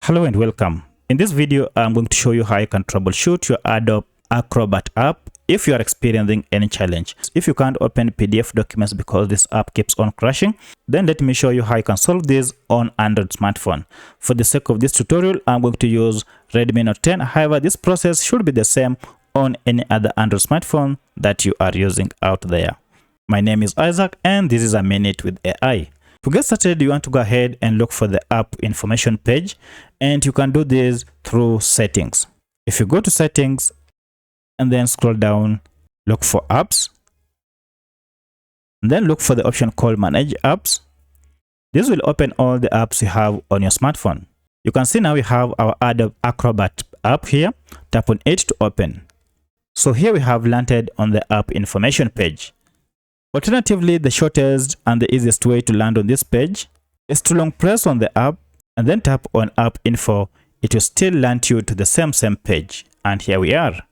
Hello and welcome. In this video, I'm going to show you how you can troubleshoot your Adobe Acrobat app if you are experiencing any challenge. If you can't open PDF documents because this app keeps on crashing, then let me show you how you can solve this on Android smartphone. For the sake of this tutorial, I'm going to use Redmi Note 10. However, this process should be the same on any other Android smartphone that you are using out there. My name is Isaac and this is a minute with AI. To get started, you want to go ahead and look for the app information page, and you can do this through settings. If you go to settings and then scroll down, look for apps, and then look for the option called manage apps. This will open all the apps you have on your smartphone. You can see now we have our Adobe Acrobat app here. Tap on it to open. So here we have landed on the app information page. Alternatively, the shortest and the easiest way to land on this page is to long press on the app and then tap on app info. It will still land you to the same page, and here we are.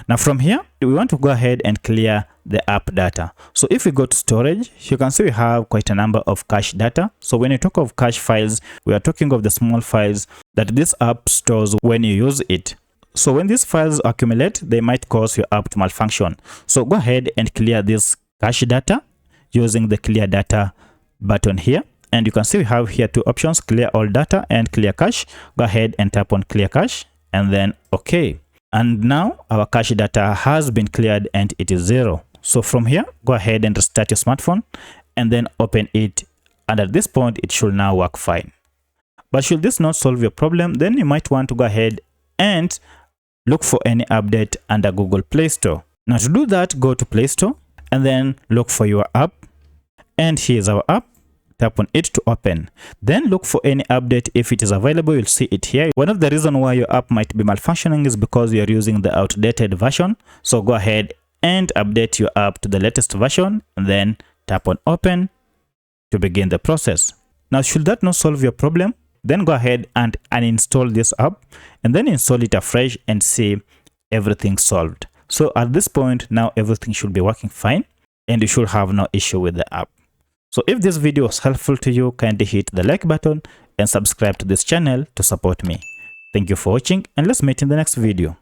Now from here, we want to go ahead and clear the app data. So if we go to storage, you can see we have quite a number of cache data. So when you talk of cache files, we are talking of the small files that this app stores when you use it. So when these files accumulate, they might cause your app to malfunction. So go ahead and clear this cache data using the clear data button here, and you can see we have here two options: clear all data and clear cache. Go ahead and tap on clear cache and then OK. And now our cache data has been cleared and it is 0. So from here, go ahead and restart your smartphone and then open it, and at this point it should now work fine. But should this not solve your problem, then you might want to go ahead and look for any update under Google Play Store. Now to do that, go to Play Store and then look for your app, and here's our app. Tap on it to open. Then look for any update. If it is available, you'll see it here. One of the reasons why your app might be malfunctioning is because you're using the outdated version. So go ahead and update your app to the latest version and then tap on open to begin the process. Now should that not solve your problem, then go ahead and uninstall this app and then install it afresh and see everything solved. So at this point, now everything should be working fine and you should have no issue with the app. So if this video was helpful to you, kindly hit the like button and subscribe to this channel to support me. Thank you for watching, and let's meet in the next video.